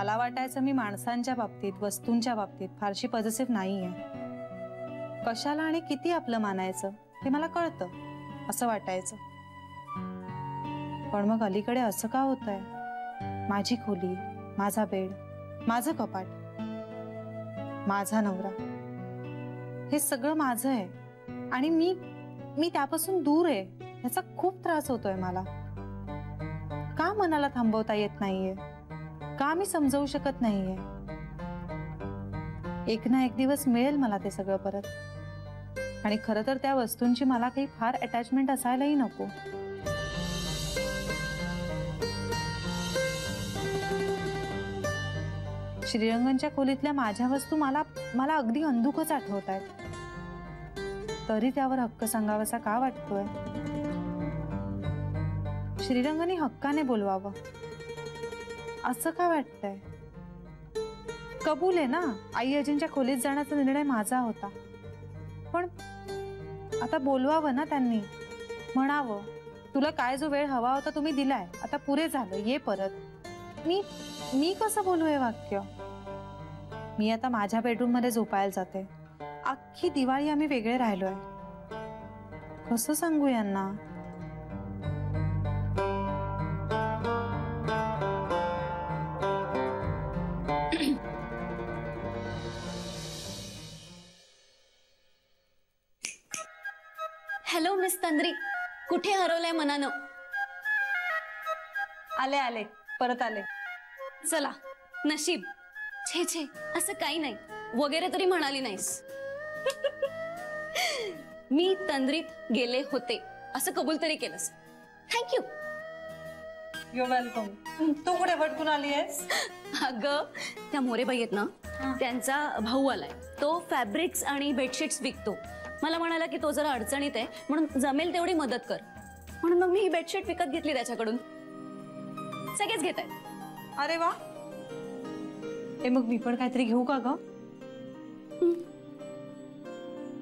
मला वाटायचं मी माणसांच्या बाबतीत, वस्तूंच्या बाबतीत फारशी पॉझिटिव्ह नाहीये. कशाला आणि किती आपलं मानायचं हे मला कळतं असं वाटायचं. पण मग अलीकडे असं का होतंय? माझी खोली, माझा बेड, माझं कपाट, माझा नवरा, हे सगळं माझं आहे आणि मी त्यापासून दूर आहे. याचा खूप त्रास होतोय मला. का मनाला थांबवता येत नाहीये? का मी समजावू शकत नाहीये? एक ना एक दिवस मिळेल मला ते सगळं परत. आणि खरं तर त्या वस्तूंची मला काही फार अटॅचमेंट असायलाही नको. श्रीरंगनच्या खोलीतल्या माझ्या वस्तू मला अगदी अंधुकच आठवत आहेत. तरी त्यावर हक्क सांगावासा का वाटतोय? श्रीरंगने हक्काने बोलवावं असं का वाटतंय? कबूल आहे ना, आई अजिंच्या खोलीत जाण्याचा निर्णय माझा होता. पण आता बोलवावं ना त्यांनी. म्हणावं, तुला काय जो वेळ हवा होता तुम्ही दिलाय, आता पुरे झालं, ये परत. मी कसं बोलू हे वाक्य? मी आता माझ्या बेडरूम मध्ये झोपायला जाते. अख्खी दिवाळी आम्ही वेगळे राहिलोय. कसं सांगू यांना? हॅलो मिस तंद्री, कुठे हरवलंय मनानं? आले परत आले. चला, नशीब. छे छे, असं काही नाही वगैरे तरी म्हणाली नाहीस. मी तंद्रीत गेले होते असं कबूल तरी केलंस. थँक्यू. You welcome. तू कुठे भटकून आली आहेस? अगं, त्या मोरेबाई आहेत ना, त्यांचा भाऊ आलाय. तो फॅब्रिक्स आणि बेडशीट्स विकतो. मला म्हणाला की तो जरा अडचणीत आहे, म्हणून जमेल तेवढी मदत कर. म्हणून मग मी ही बेडशीट विकत घेतली त्याच्याकडून. सगळेच घेत आहेत. अरे वा. हे मग मी पण काहीतरी घेऊ का ग?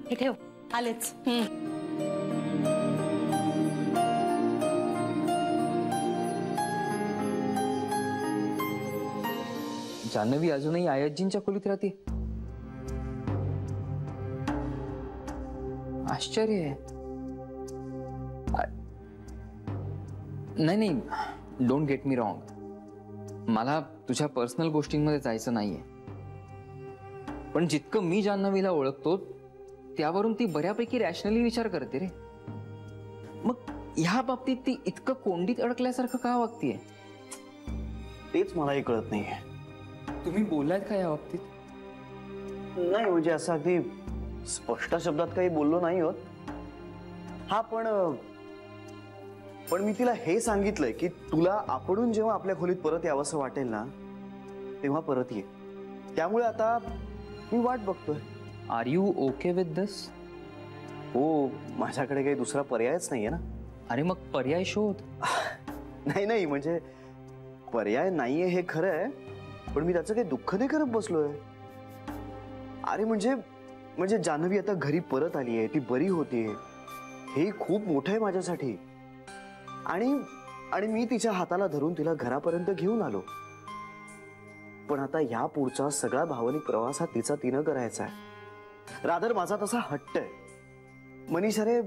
हे ठेव, आलेच. जान्हवी अजूनही आयजींच्या खोलीत राहते. आश्चर्य आहे. नाही, डोंट गेट मी रॉंग. मला तुझ्या पर्सनल गोष्टींमध्ये जायचं नाहीये. पण जितकं मी जान्हवीला ओळखतो त्यावरून ती बऱ्यापैकी रॅशनली विचार करते रे. मग ह्या बाबतीत ती इतकं कोंडीत अडकल्यासारखं का वागतीये? तेच मलाही कळत नाहीये. तुम्ही बोललात का या बाबतीत? नाही, म्हणजे असं अगदी स्पष्ट शब्दात काही बोललो नाही होत. हा, पण मी तिला हे सांगितलंय की तुला आपणून जेव्हा आपल्या खोलीत परत यावंसं वाटेल ना, तेव्हा परत ये. त्यामुळे आता मी वाट बघतोय. आर यू ओके विथ दिस? हो, माझ्याकडे काही दुसरा पर्यायच नाहीये ना. अरे मग पर्याय शोध. नाही, म्हणजे पर्याय नाहीये हे खरं आहे, पण मी त्याचं काही दुःख नाही करत बसलोय. अरे म्हणजे जान्हवी आता घरी परत आली आहे, ती बरी होतीये, हे खूप मोठं आहे माझ्यासाठी. आणि मी तिच्या हाताला धरून तिला घरापर्यंत घेऊन आलो. पण आता ह्या पुढचा सगळा भावनिक प्रवास हा तिनं करायचा आहे. रादर माझा तसा हट्ट आहे. मनीषा रे,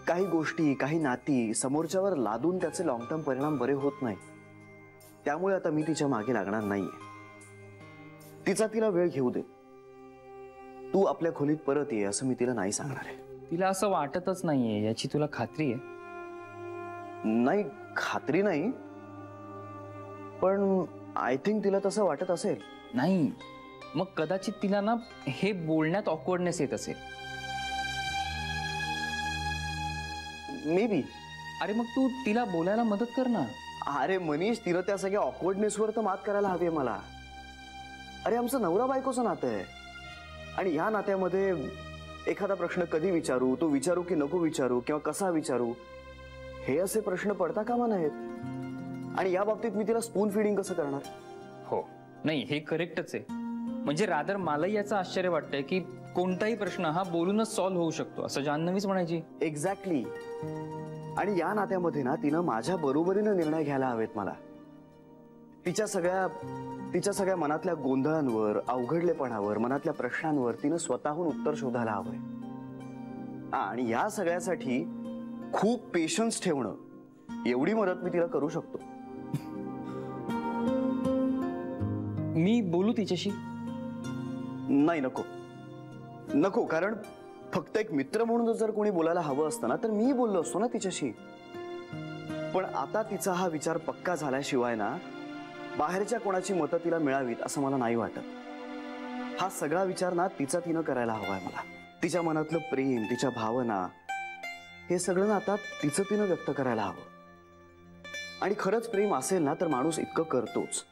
काही गोष्टी, काही नाती समोरच्यावर लादून त्याचे लॉंग टर्म परिणाम बरे होत नाही. त्यामुळे आता मी तिच्या मागे लागणार नाहीये. तिला वेळ घेऊ दे. तू आपल्या खोलीत परत ये असं मी तिला नाही सांगणार आहे. तिला असं वाटतच नाहीये याची तुला खात्री आहे? नाही, खात्री नाही, पण आय थिंक तिला तसं वाटत असेल. नाही, मग कदाचित तिला ना हे बोलण्यात ऑकवर्डनेस येत असेल. May be. अरे मग तू तिला बोलायला मदत कर ना. अरे मनीष, तिला त्या सगळ्या ऑकवर्डनेसवर तर मात करायला हवी आहे मला. अरे आमचं नवरा बायकोचं नातं आहे आणि या नात्यामध्ये एखादा प्रश्न कधी विचारू, तो विचारू की नको विचारू, किंवा कसा विचारू, हे असे प्रश्न पडता कामा नयेत. आणि या बाबतीत मी तिला स्पून फीडिंग कसं करणार? हो, नाही, हे करेक्टच आहे. म्हणजे रादर मलाही याचं आश्चर्य वाटतंय की कोणताही प्रश्न हा बोलूनच सॉल्व्ह होऊ शकतो असं जान्हवीच म्हणायची. एक्झॅक्टली. आणि या नात्यामध्ये ना तिनं माझ्या बरोबरीनं निर्णय घ्यायला हवेत मला. तिच्या सगळ्या मनातल्या गोंधळांवर, अवघडलेपणावर, मनातल्या प्रश्नांवर तिनं स्वतःहून उत्तर शोधायला हवंय. आणि या सगळ्यासाठी खूप पेशन्स ठेवणं, एवढी मदत मी तिला करू शकतो. मी बोलू तिच्याशी? नाही, नको नको. कारण फक्त एक मित्र म्हणून जर कोणी बोलायला हवं असतं ना, तर मी बोललो असतो ना तिच्याशी. पण आता तिचा हा विचार पक्का झाल्याशिवाय ना बाहेरच्या कोणाची मतं तिला मिळावीत असं मला नाही वाटत. हा सगळा विचार ना तिनं करायला हवाय मला. तिच्या मनातलं प्रेम, तिच्या भावना, हे सगळं ना आता तिनं व्यक्त करायला हवं. आणि खरंच प्रेम असेल ना तर माणूस इतकं करतोच.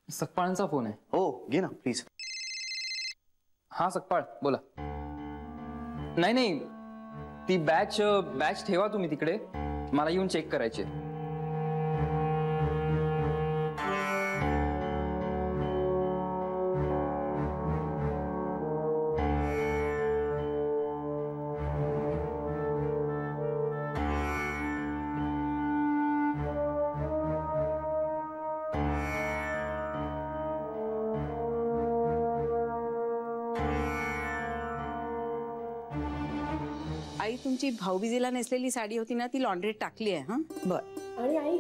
सकपाळांचा फोन आहे. हो, घे ना प्लीज. हा सकपाळ, बोला. नाही, ती बॅच ठेवा तुम्ही तिकडे, मला येऊन चेक करायचे. आई, तुमची भाऊबीजेला नेसलेली साडी होती ना, ती लॉन्ड्रीत टाकली आहे. हा, बर. आणि आई,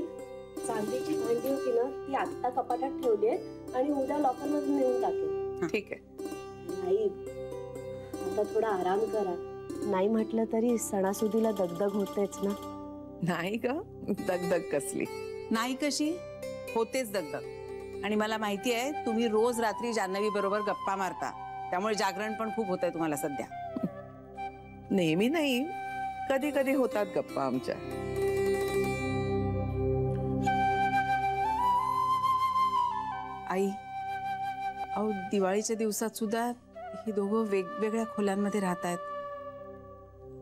चांदीची भांडी होती ना, ती आता कपाटात ठेवली आहे आणि उद्या लॉकर मध्ये नेऊन टाकेल. ठीक आहे. आई, आता थोडा आराम करा. नाही म्हटलं तरी सणासुदीला दगदग होतेच ना. नाही ग, दगदग कसली नाही, कशी होतेच दगदग. आणि मला माहिती आहे तुम्ही रोज रात्री जान्हवी बरोबर गप्पा मारता, त्यामुळे जागरण पण खूप होत आहे तुम्हाला सध्या. नेहमी नाही, कधी कधी होतात गप्पा आमच्या. आई, अहो दिवाळीच्या दिवसात सुद्धा ही दोघं वेगवेगळ्या खोल्यांमध्ये राहत आहेत.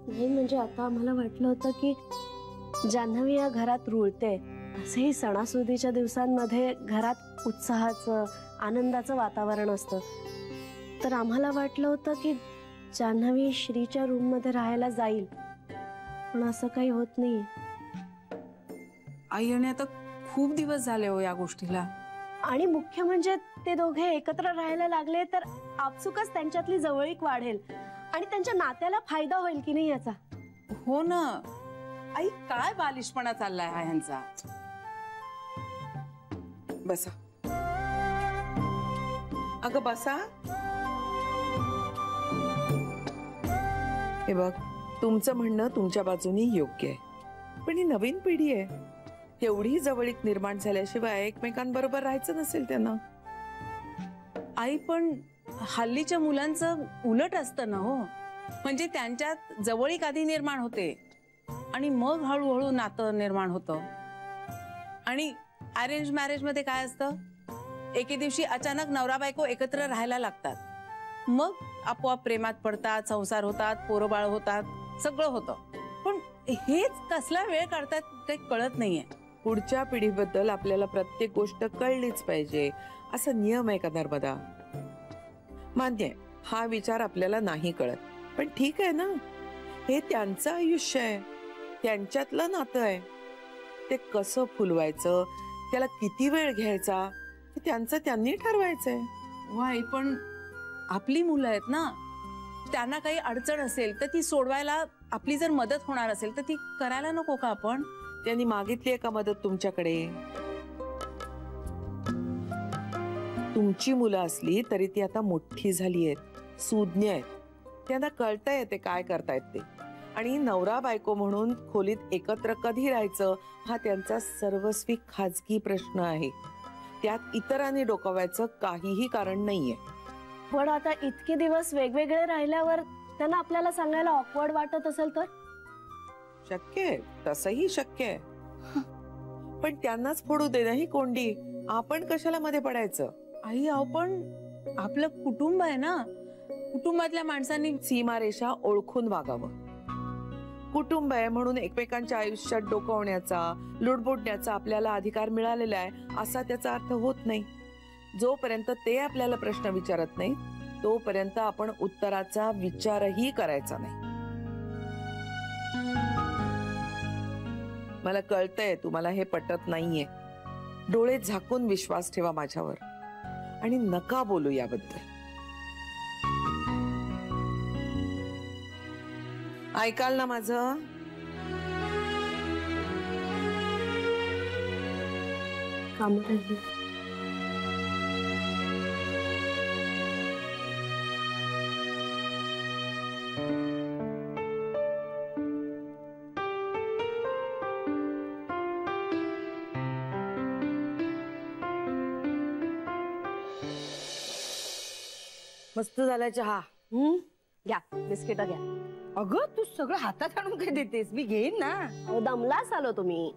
नाही म्हणजे आता आम्हाला वाटलं होतं की जान्हवी या घरात रुळते. असेही सणासुदीच्या दिवसांमध्ये घरात उत्साहाचं, आनंदाचं वातावरण असतं. तर आम्हाला वाटलं होतं की जान्हवी श्रीच्या रूम मध्ये राहायला जाईल, पण असं काही होत नाही. आई, आणि आता खूप दिवस झाले हो या गोष्टीला. आणि मुख्य म्हणजे ते दोघे एकत्र राहायला लागले तर आपसुकच त्यांच्यातली जवळीक वाढेल आणि त्यांच्या नात्याला फायदा होईल की नाही याचा. हो ना आई, काय बालिशपणा चाललाय हा ह्यांचा. बसा अगं, बसा. हे बघ, तुमचं म्हणणं तुमच्या बाजूनी योग्य आहे, पण ही नवीन पिढी आहे. एवढी जवळीक निर्माण झाल्याशिवाय एकमेकांबरोबर राहायचं नसेल त्यांना. आई, पण हल्लीच्या मुलांचं उलट असतं ना हो. म्हणजे त्यांच्यात जवळीक आधी निर्माण होते आणि मग हळूहळू नातं निर्माण होतं. आणि अरेंज मॅरेज मध्ये काय असतं, एके दिवशी अचानक नवरा बायको एकत्र राहायला लागतात, मग आपोआप प्रेमात पडतात, संसार होतात, पोरं बाळ होतात, सगळं होतं. पण हेच कसला वेळ काढतात काही कळत नाहीये. पुढच्या पिढीबद्दल आपल्याला प्रत्येक गोष्ट कळलीच पाहिजे असा नियम आहे का नर्मदा? मान्य आहे, हा विचार आपल्याला नाही कळत, पण ठीक आहे ना, हे त्यांचं आयुष्य आहे, त्यांच्यातलं नातं आहे. ते कसं फुलवायचं, त्याला किती वेळ घ्यायचा, त्यांचं त्यांनी ठरवायचंय. वाई, पण आपली मुलं आहेत ना, त्यांना काही अडचण असेल तर ती सोडवायला आपली जर मदत होणार असेल तर ती करायला नको का आपण? त्यांनी मागितली का मदत तुमच्याकडे? तुमची मुलं असली तरी ती आता मोठी झाली आहेत, सुज्ञ आहेत, त्यांना कळतंय ते काय करतायत ते. आणि नवरा बायको म्हणून खोलीत एकत्र कधी राहायचं हा त्यांचा सर्वस्वी खाजगी प्रश्न आहे. त्यात इतरांनी डोकावायचं काहीही कारण नाहीये. पण आता इतके दिवस वेगवेगळे राहिल्यावर त्यांना आपल्याला सांगायला ऑकवर्ड वाटत असेल तर? शक्य आहे, तसंही शक्य आहे, पण त्यांनाच फोडू दे ना ही कोंडी. आपण कशाला मध्ये पडायचं? आई, आपण आपलं कुटुंब आहे ना, कुटुंबातल्या माणसांनी सीमारेषा ओळखून वागावं. कुटुंब आहे म्हणून एकमेकांच्या आयुष्यात डोकावण्याचा, लुडबुडण्याचा आपल्याला अधिकार मिळालेला आहे असा त्याचा अर्थ होत नाही. जोपर्यंत ते आपल्याला प्रश्न विचारत नाही तोपर्यंत आपण उत्तराचा विचारही करायचा नाही. मला कळतंय तुम्हाला हे पटत नाहीये. डोळे झाकून विश्वास ठेवा माझ्यावर आणि नका बोलू याबद्दल. ऐकाल ना माझं? कामराजी, मस्त झाला चहा. घ्या बिस्किट घ्या. अगं तू सगळं हातात आणून काय देतेस? मी घेईन ना. अहो, दमलाच आलो तुम्ही.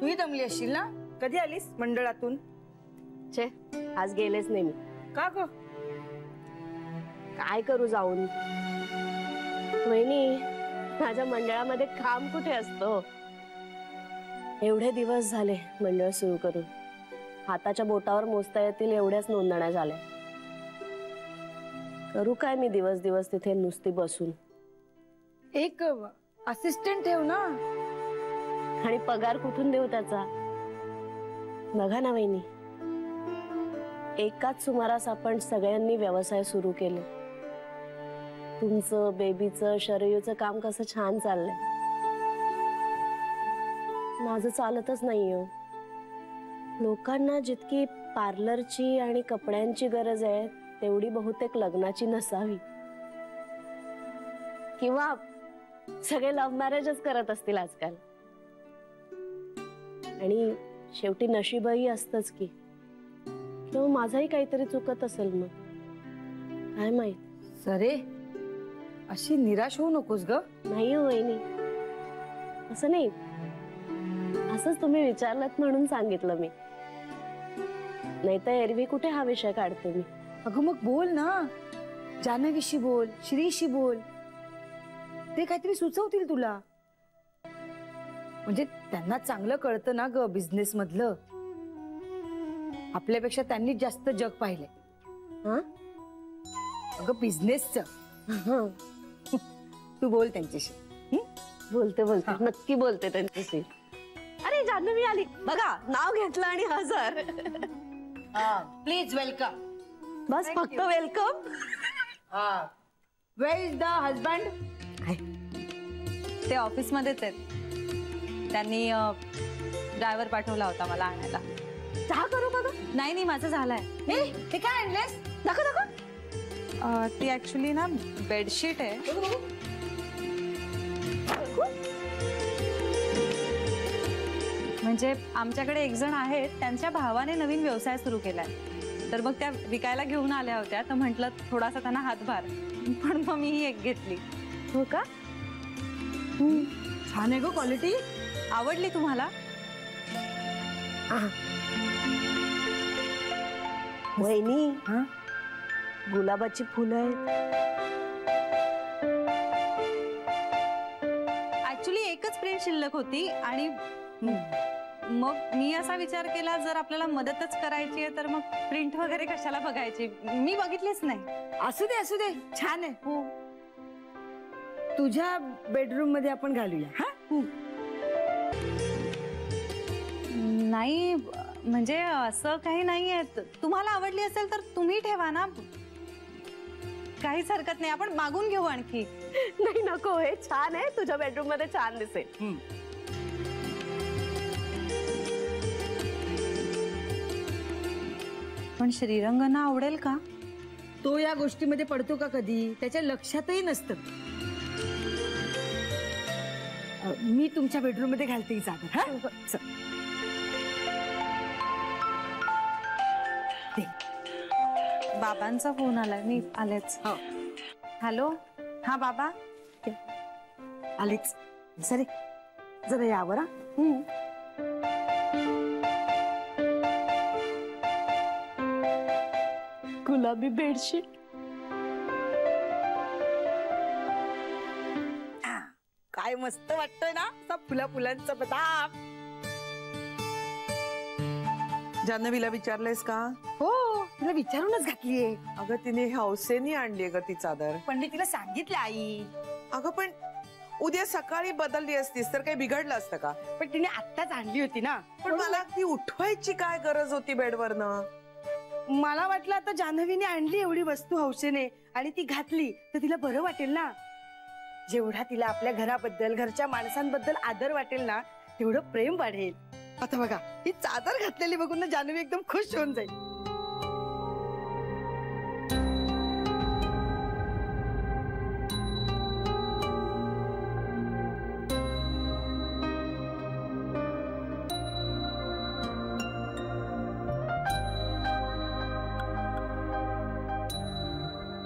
तूही दमली असशील ना. कधी आलीस मंडळातून? छे, आज गेलेच नाही मी. का ग? काय करू जाऊन? वहिनी, माझ्या मंडळामध्ये काम कुठे असतो? एवढे दिवस झाले मंडळ सुरू करून. हाताच्या बोटावर मोजता येतील एवढ्याच नोंदण्या झाल्या. करू काय मी दिवस दिवस तिथे नुसती बसून? एक असिस्टंट ठेव ना. आणि पगार कुठून देऊ त्याचा? बघा ना वहिनी, एकाच सुमारास आपण सगळ्यांनी व्यवसाय सुरू केले. तुमचं, बेबीचं, शरयूचं काम कसं छान चाललंय. माझं चालतच नाहीये. लोकांना जितकी पार्लरची आणि कपड्यांची गरज आहे तेवढी बहुतेक लग्नाची नसावी. किंवा सगळे लव्ह मॅरेजच करत असतील आजकाल. आणि शेवटी नशीबही असतंच की. किंवा माझाही काहीतरी चुकत असेल मग, काय माहित. सरे, अशी निराश होऊ नकोस ग. नाही हो वहिनी, असं नाही. असंच तुम्ही विचारलात म्हणून सांगितलं मी. नाही तर एरवी कुठे हा विषय काढते मी. अगं मग बोल ना. जान्हवीशी बोल, श्रीशी बोल. ते काहीतरी सुचवतील तुला. म्हणजे त्यांना चांगलं कळतं ना ग बिझनेस मधलं. आपल्यापेक्षा त्यांनी जास्त जग पाहिलंय. हा, अगं बिझनेसचं. तू बोल त्यांच्याशी. बोलते बोलते, नक्की बोलते त्यांच्याशी. अरे जान्हवी आली बघा. नाव घेतलं आणि हजर. Please welcome. बस फक्त welcome. Where is the husband? ते ऑफिस मध्येच आहेत. त्यांनी ड्रायव्हर पाठवला होता मला आणायला. चहा करू बघा. नाही, माझं झालंय. ते काय आणलेस? दाखव दाखव. ती ऍक्च्युली ना बेडशीट आहे. म्हणजे आमच्याकडे एक जण आहेत, त्यांच्या भावाने नवीन व्यवसाय सुरू केलाय. तर मग त्या विकायला घेऊन आल्या होत्या. तर म्हटलं थोडासा त्यांना हातभार, पण मग मी ही एक घेतली. हो का? छान आहे ग क्वालिटी. आवडली तुम्हाला? वहिनी, गुलाबाची फुलं आहेत. ऍक्च्युली एकच प्रिंट शिल्लक होती आणि मग मी असा विचार केला, जर आपल्याला मदतच करायची आहे तर मग प्रिंट वगैरे कशाला बघायची. मी बघितलीच नाही. असू दे असू दे, छान आहे. हो, तुझ्या बेडरूम मध्ये आपण घालूया. हा, नाही म्हणजे असं काही नाहीये. तुम्हाला आवडली असेल तर तुम्ही ठेवा ना, काहीच हरकत नाही. आपण मागून घेऊ आणखी. नाही नको, हे छान आहे. तुझ्या बेडरूम मध्ये छान दिसेल. पण श्रीरंगांना आवडेल का? तो या गोष्टीमध्ये पडतो का कधी? त्याच्या लक्षातही नसतं. मी तुमच्या बेडरूम मध्ये घालते ही चादर. हा, बाबांचा फोन आलाय, मी आलेच. हॅलो. हा बाबा आलेच. सरे जरा यावर. गुलाबी बेडशीट. काय मस्त वाटतंय ना, सब फुला फुलांचा बदाम. जान्हवीला विचारलेस का? हो, तुला विचारूनच घातलीये. अगं तिने हौसेनी आणली ग ती चादर. पण मी तिला सांगितलं आई. अगं पण उद्या सकाळी बदलली असतीस तर काही बिघडलं असतं का? पण तिने आत्ताच आणली होती ना. पण मला ती उठवायची काय गरज होती बेडवरनं? मला वाटलं आता जान्हवीने आणली एवढी वस्तू हौसेने आणि ती घातली तर तिला बरं वाटेल ना. जेवढा तिला आपल्या घराबद्दल घरच्या माणसांबद्दल आदर वाटेल ना तेवढं प्रेम वाढेल. आता बघा ही चादर घातलेली बघून ना जान्हवी एकदम खुश होऊन जाईल.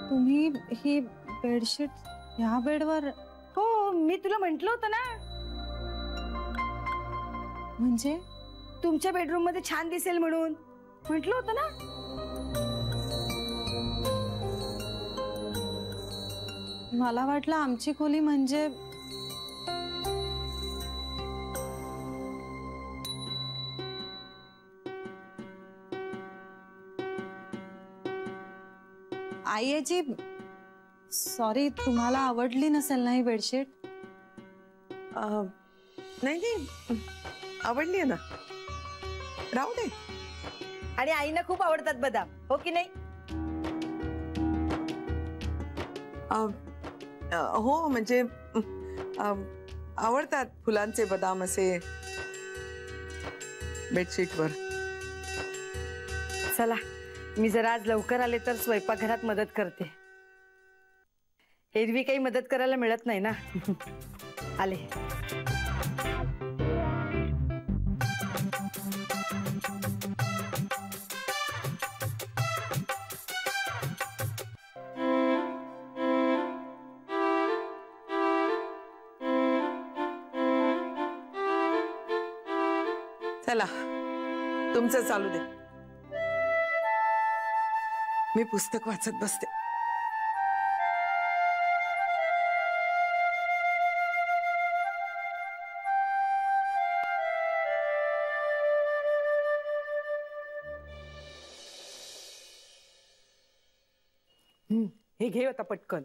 तुम्ही ही बेडशीट ह्या बेडवर? हो मी तुला म्हंटल होतं ना. म्हणजे तुमच्या बेडरूम मध्ये छान दिसेल म्हणून म्हंटल होतं ना. मला वाटलं आमची खोली म्हणजे आईची. सॉरी, तुम्हाला आवडली नसेल ना ही बेडशीट? नाही नाही, आवडली ना, राहू दे. आणि आईना खूप आवडतात बदाम, हो की नाही? हो म्हणजे आवडतात फुलांचे बदाम असे बेडशीटवर. चला मी जरा आज लवकर आले तर स्वयंपाकघरात मदत करते. एरवी काही मदत करायला मिळत नाही ना. आले. चला तुमचं चालू दे, मी पुस्तक वाचत बसते. हे घे आता पटकन.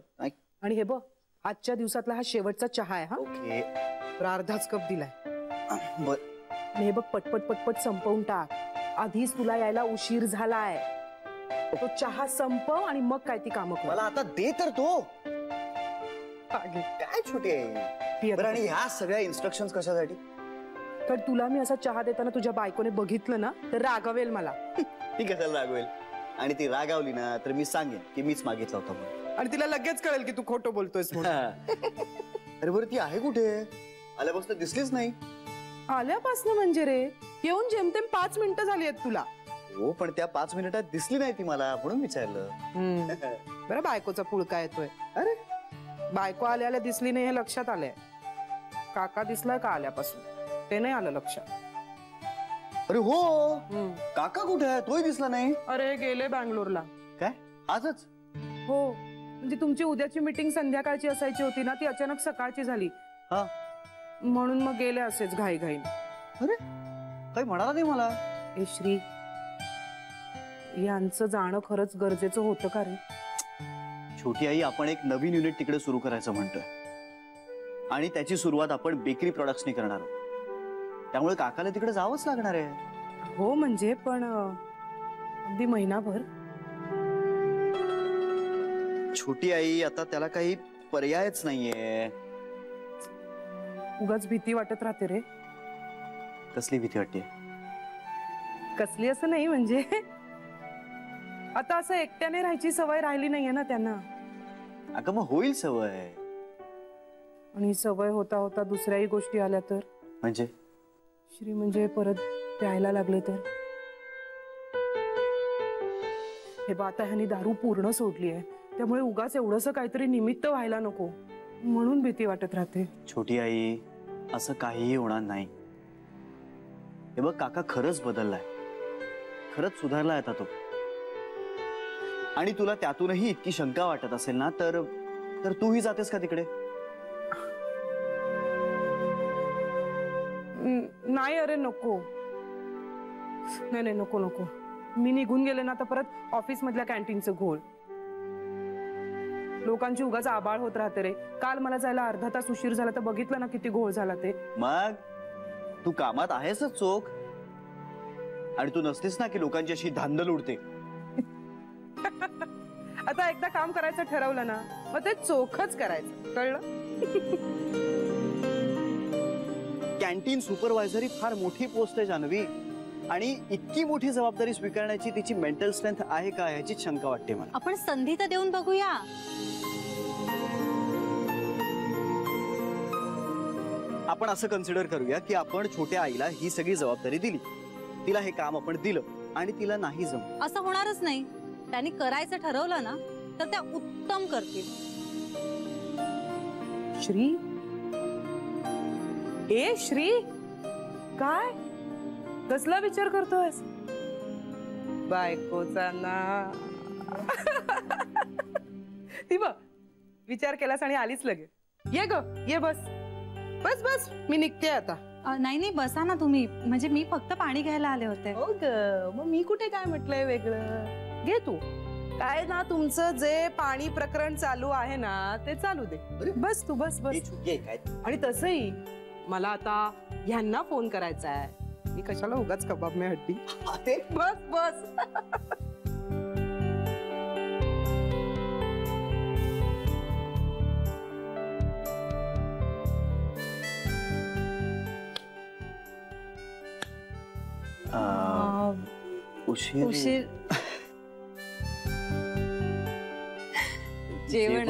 आणि हे बघ, आजच्या दिवसातला हा शेवटचा चहा आहे. हा ओके. तर अर्धाच कप दिलाय. हे बघ पटपट पटपट संपवून टाक, आधीच तुला यायला उशीर झालाय. तो चहा संपव आणि मग काय ती कामं कर. मला आता दे तर तो. काय छोटी आहे. बरं, आणि ह्या सगळ्या इन्स्ट्रक्शन्स कशासाठी? तर तुला मी असा चहा देताना तुझ्या बायकोने बघितलं ना तर रागवेल मला. ती कशाला रागवेल? आणि ती रागावली ना तर मी सांगेन की मीच मागितलं होतं म्हणून. आणि तिला लगेच कळेल की तू खोटं बोलतोयस म्हणून. अरे बरं, ती आहे कुठे? आल्यापासून दिसलीच नाही. आल्यापासून म्हणजे रे, येऊन जेमतेम 5 मिनिटं झाली आहेत तुला. हो, पण त्या 5 मिनिटात दिसली नाही ती मला, म्हणून विचारलं. बरं, बायकोचा पुळका येतोय. अरे बायको आल्याला दिसली नाही हे लक्षात आलंय. काका दिसलाय का आल्यापासून ते नाही आलं लक्षात. अरे हो, काका कुठे आहे? तोही दिसला नाही. अरे गेले बँगलोरला. काय आजच? हो, म्हणजे तुमची उद्याची मीटिंग संध्याकाळची असायची होती ना, ती अचानक सकाळची झाली. हा, म्हणून मग गेले असेच घाई घाई. अरे काही म्हणाला नाही मला. ए श्री, यांचं जाणं खरंच गरजेचं होतं का रे? छोटी आई, आपण एक नवीन युनिट तिकडे सुरू करायचं म्हणतोय आणि त्याची सुरुवात आपण बेकरी प्रोडक्ट्सनी करणार आहोत. त्यामुळे काकाला तिकडे जावंच लागणार आहे. हो म्हणजे, पण अगदी महिनाभर? छोटी आई, आता त्याला काही पर्यायच नाहीये. उगाच भीती वाटत राहते रे. कसली भीती वाटते? कसली असं नाही, म्हणजे आता असं एकट्याने राहायची सवय राहिली नाहीये ना त्यांना. अगं मग होईल सवय. आणि सवय होता होता दुसऱ्याही गोष्टी आल्या तर? म्हणजे श्री, म्हणजे परत प्यायला लागले तर? हे बा, आता ह्यानी दारू पूर्ण सोडली आहे, त्यामुळे उगाच एवढंसं काहीतरी निमित्त व्हायला नको म्हणून भीती वाटत राहते. छोटी आई, असं काहीही होणार नाही. हे बघ, काका खरंच बदललाय, खरंच सुधारलाय आता तो. आणि तुला त्यातूनही इतकी शंका वाटत असेल ना तर तूही जातेस का तिकडे? नाही अरे नको. नाही नाही, नको नको. मी निघून गेले ना तर परत ऑफिस मधल्या कॅन्टीनचं घोळ. लोकांची उगाच आबाळ होत राहते रे. काल मला जायला अर्धा तास उशीर झाला तर बघितलं ना किती घोळ झाला ते. मग तू कामात आहेसच चोख, आणि तू नसतेस ना की लोकांची अशी धांदल उडते. आता एकदा काम करायचं ठरवलं ना मग ते चोखच करायचं, कळलं? कॅन्टीन सुपरवायझर ही फार मोठी पोस्ट आहे जान्हवी, आणि इतकी मोठी जबाबदारी स्वीकारण्याची तिची मेंटल स्ट्रेंथ आहे का याची शंका वाटते मला. आपण संधी तर देऊन बघूया. आपण असं कन्सिडर करूया की आपण छोट्या आईला ही सगळी जबाबदारी दिली, तिला हे काम आपण दिलं आणि तिला नाही जमलं. असं होणारच नाही. त्यांनी करायचं ठरवलं ना तर त्या उत्तम करतील. श्री, ए श्री, काय कसला विचार करतोयस? बायकोचा ना. ती बघ विचार केलास आणि आलीच लगेच. ये ग ये, बस बस बस, मी निघते आता. नाही नाही, बसा ना तुम्ही. म्हणजे मी फक्त पाणी घ्यायला आले होते. हो ग, मग मी कुठे काय म्हटलंय वेगळं. घे तू. काय ना तुमचं जे पाणी प्रकरण चालू आहे ना ते चालू दे. बस तू बस बस. आणि तसंही मला आता ह्यांना फोन करायचा आहे. मी कशाला उगाच कबाब में हड्डी. बस बस. उशीर जेवण